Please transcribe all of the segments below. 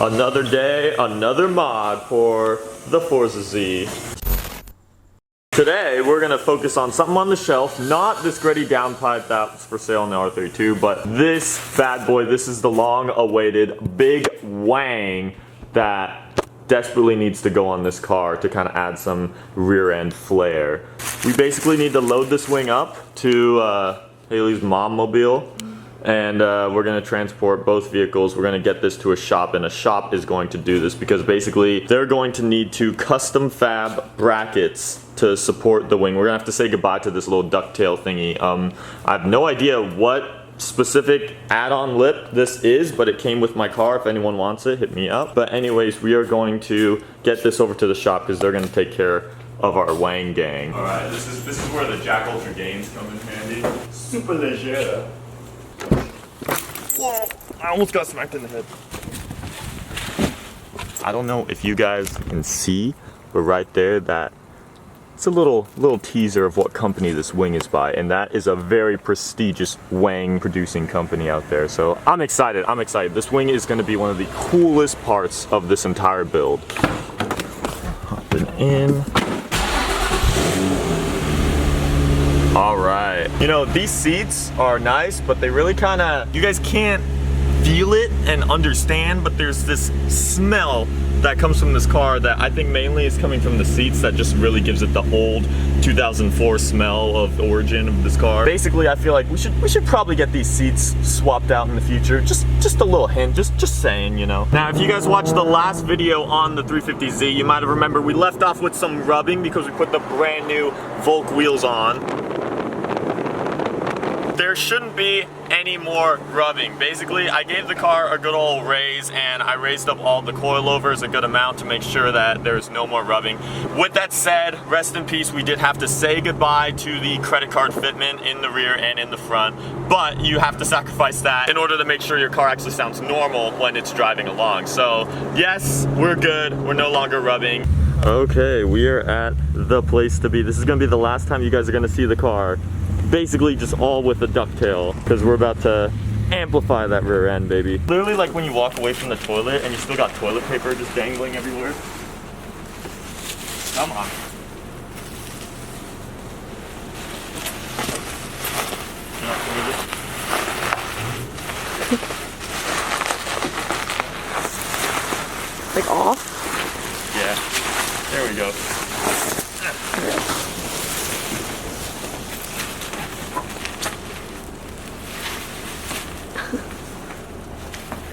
Another day, another mod for the Forza Z. Today, we're gonna focus on something on the shelf, not this gritty downpipe that's for sale in the R32, but this bad boy. This is the long-awaited big wang that desperately needs to go on this car to kind of add some rear-end flair. We basically need to load this wing up to Haley's mom mobile. And we're going to transport both vehicles. We're going to get this to a shop, and a shop is going to do this because basically they're going to need to custom fab brackets to support the wing. We're going to have to say goodbye to this little ducktail thingy. I have no idea what specific add-on lip this is, but it came with my car. If anyone wants it, hit me up. But anyways, we are going to get this over to the shop because they're going to take care of our wang gang. Alright, this is where the JackUltra gains come in handy. Super leger. Whoa, I almost got smacked in the head. I don't know if you guys can see, but right there, it's a little teaser of what company this wing is by, and that is a very prestigious wang producing company out there. So I'm excited, This wing is gonna be one of the coolest parts of this entire build. Hopping in. Alright. You know, these seats are nice, but they really kinda, you guys can't feel it and understand, but there's this smell that comes from this car that I think mainly is coming from the seats that just really gives it the old 2004 smell of the origin of this car. Basically, I feel like we should probably get these seats swapped out in the future. Just a little hint, just saying, you know. Now, if you guys watched the last video on the 350Z, you might have remembered we left off with some rubbing because we put the brand new Volk wheels on. There shouldn't be any more rubbing. Basically, I gave the car a good old raise, and I raised up all the coilovers a good amount to make sure that there's no more rubbing. With that said, rest in peace, we did have to say goodbye to the credit card fitment in the rear and in the front, but you have to sacrifice that in order to make sure your car actually sounds normal when it's driving along. So yes, we're good, we're no longer rubbing. Okay, we are at the place to be. This is gonna be the last time you guys are gonna see the car. Basically just all with the ducktail, because we're about to amplify that rear end, baby. Literally like when you walk away from the toilet and you still got toilet paper just dangling everywhere. Come on. Like off? Yeah. There we go.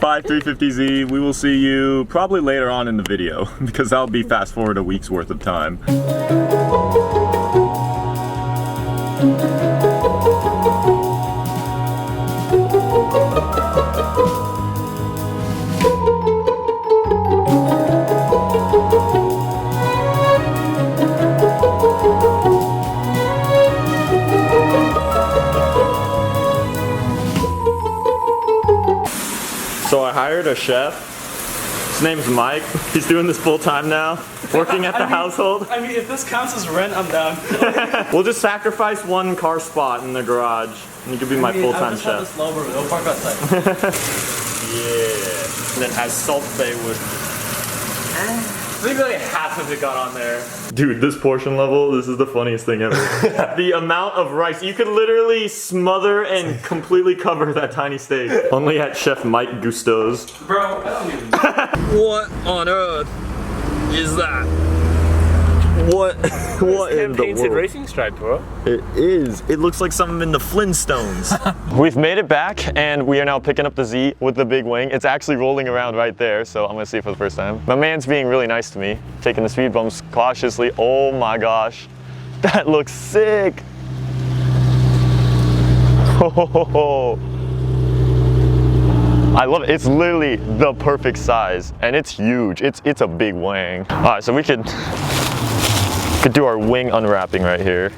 Bye 350Z, we will see you probably later on in the video because I'll be fast forward a week's worth of time. So I hired a chef. His name's Mike. He's doing this full time now, working at the household. I mean, if this counts as rent, I'm down. We'll just sacrifice one car spot in the garage, and you can be my full-time chef. This low, bro. Don't park outside. Yeah. And then has Salt Bay with. I think like half of it got on there. Dude, this portion level, this is the funniest thing ever. The amount of rice, you could literally smother and completely cover that tiny steak. Only at Chef Mike Gusteau's. Bro, I don't even. What on earth is that? What in the painted world? racing stripe, bro. It is. It looks like something in the Flintstones. We've made it back, and we are now picking up the Z with the big wing. It's actually rolling around right there, so I'm gonna see it for the first time. My man's being really nice to me, taking the speed bumps cautiously. Oh my gosh, that looks sick. Oh, I love it. It's literally the perfect size, and it's huge. It's a big wang. All right, so we could do our wing unwrapping right here.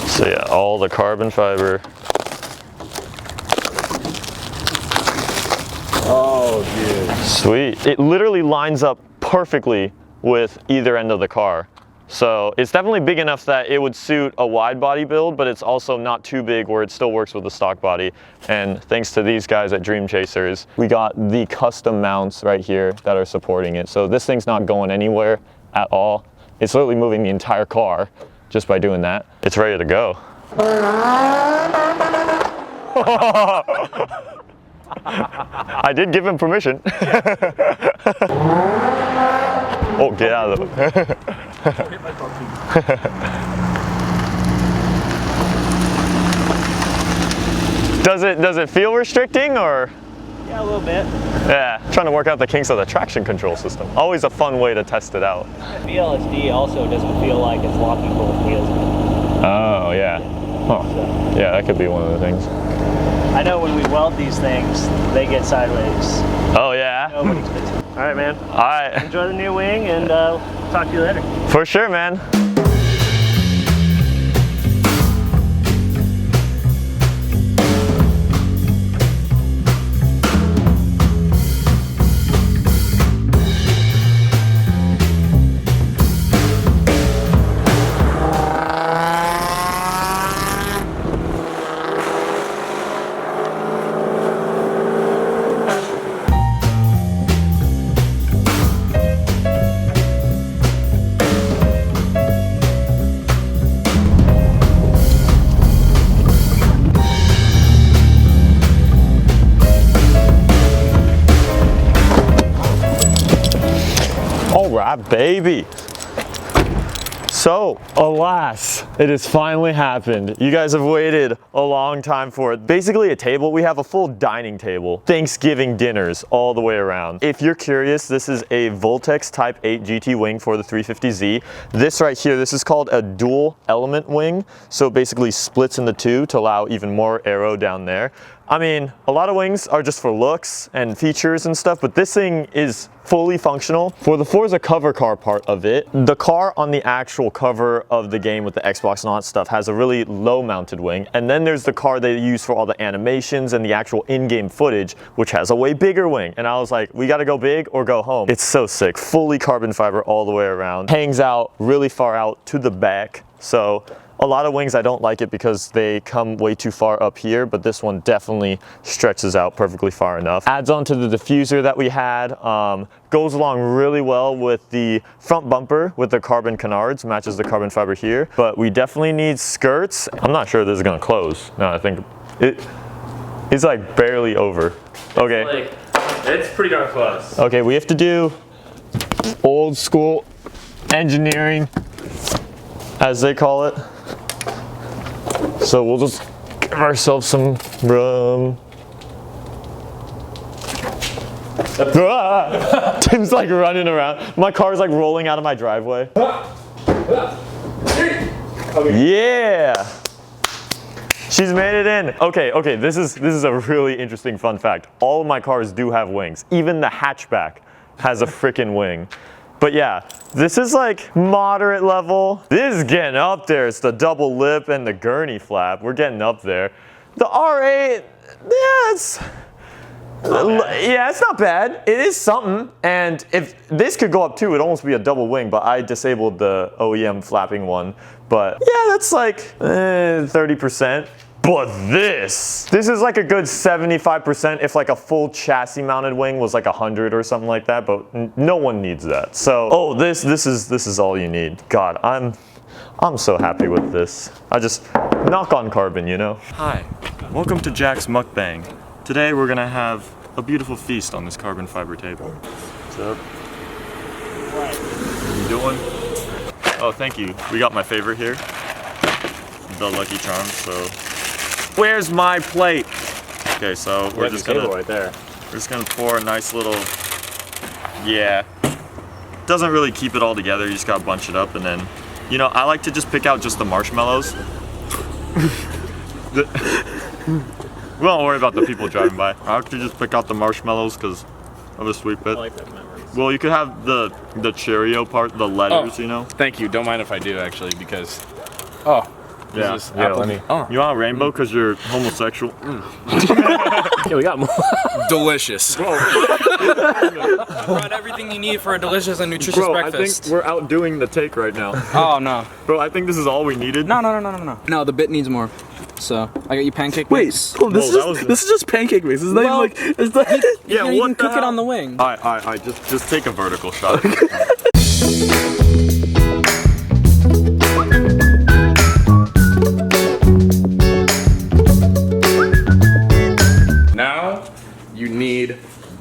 So yeah, all the carbon fiber. Oh, dude. Sweet. It literally lines up perfectly with either end of the car. So it's definitely big enough that it would suit a wide body build, but it's also not too big where it still works with the stock body. And thanks to these guys at Dream Chasers, we got the custom mounts right here that are supporting it. So this thing's not going anywhere at all. It's literally moving the entire car just by doing that. It's ready to go. I did give him permission. Oh, get out of the Does it feel restricting or? Yeah, a little bit. Yeah, trying to work out the kinks of the traction control system. Always a fun way to test it out. VLSD also doesn't feel like it's locking both wheels. Oh, yeah. Huh. Yeah, that could be one of the things. I know when we weld these things, they get sideways. Oh, yeah? Nobody's fixing. All right, man. All right. Enjoy the new wing, and talk to you later. For sure, man. Alright, baby. So, alas, it has finally happened. You guys have waited a long time for it. Basically a table, we have a full dining table. Thanksgiving dinners all the way around. If you're curious, this is a Voltex Type 8 GT wing for the 350Z. This right here, this is called a dual element wing. So it basically splits into two to allow even more aero down there. I mean, a lot of wings are just for looks and features and stuff, but this thing is fully functional. For the Forza cover car part of it, the car on the actual cover of the game with the Xbox and all that stuff has a really low mounted wing. And then there's the car they use for all the animations and the actual in-game footage, which has a way bigger wing. And I was like, we gotta go big or go home. It's so sick, fully carbon fiber all the way around. Hangs out really far out to the back. So a lot of wings, I don't like it because they come way too far up here, but this one definitely stretches out perfectly far enough. Adds on to the diffuser that we had, goes along really well with the front bumper with the carbon canards, matches the carbon fiber here, but we definitely need skirts. I'm not sure this is gonna close. No, I think it's like barely over. Okay. It's pretty darn close. Okay, we have to do old school engineering, as they call it. So we'll just give ourselves some room. Tim's like running around. My car's like rolling out of my driveway. Yeah! She's made it in. Okay, this is a really interesting fun fact. All of my cars do have wings. Even the hatchback has a freaking wing. But yeah, this is like moderate level. This is getting up there. It's the double lip and the gurney flap. We're getting up there. The R8, yeah, it's not bad. It is something. And if this could go up too, it'd almost be a double wing, but I disabled the OEM flapping one. But yeah, that's like 30%. But this is like a good 75% if like a full chassis mounted wing was like 100 or something like that, but no one needs that. So, oh, this is all you need. God, I'm so happy with this. I just knock on carbon, you know? Hi, welcome to Jack's Mukbang. Today we're gonna have a beautiful feast on this carbon fiber table. What's up? What are you doing? Oh, thank you. We got my favorite here, the Lucky Charms, so. Where's my plate? Okay, so we're just gonna right there. We're just gonna pour a nice little, yeah. Doesn't really keep it all together. You just gotta bunch it up, and then, you know, I like to just pick out just the marshmallows. We don't worry about the people driving by. I like to just pick out the marshmallows because of the sweet bit. I like that memory. Well, you could have the Cheerio part, the letters, you know. Thank you. Don't mind if I do, actually, because, oh, Yeah, This is yeah. apple. Let me. Oh. You want a rainbow because you're homosexual? Yeah, we got more. Delicious. Brought everything you need for a delicious and nutritious Bro, breakfast. I think we're outdoing the take right now. Oh no. Bro, I think this is all we needed. No. No, the bit needs more. So I got you pancake Wait, mix. hold on, this, Whoa, this is just pancake mix. It's not Well, even like. It's not, Yeah, you what can the cook it hell? on the wing. Alright, just take a vertical shot. Now you need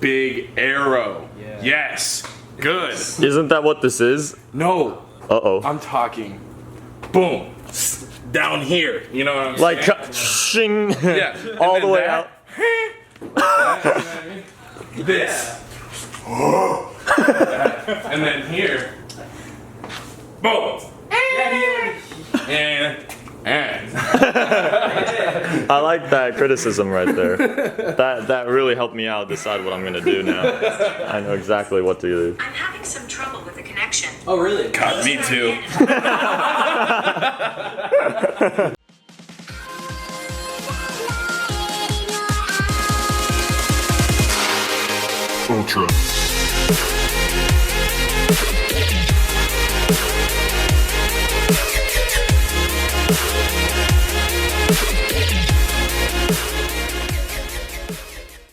big arrow. Yes. Good. Isn't that what this is? No, Uh-oh. I'm talking. Boom. Down here. You know what I'm Like, saying? shing. Yeah. All And the then way that. out. This. And then here. Boom. And. I like that criticism right there. That really helped me out decide what I'm gonna do now. I know exactly what to do. I'm having some trouble with the connection. Oh really? God, me too. Ultra.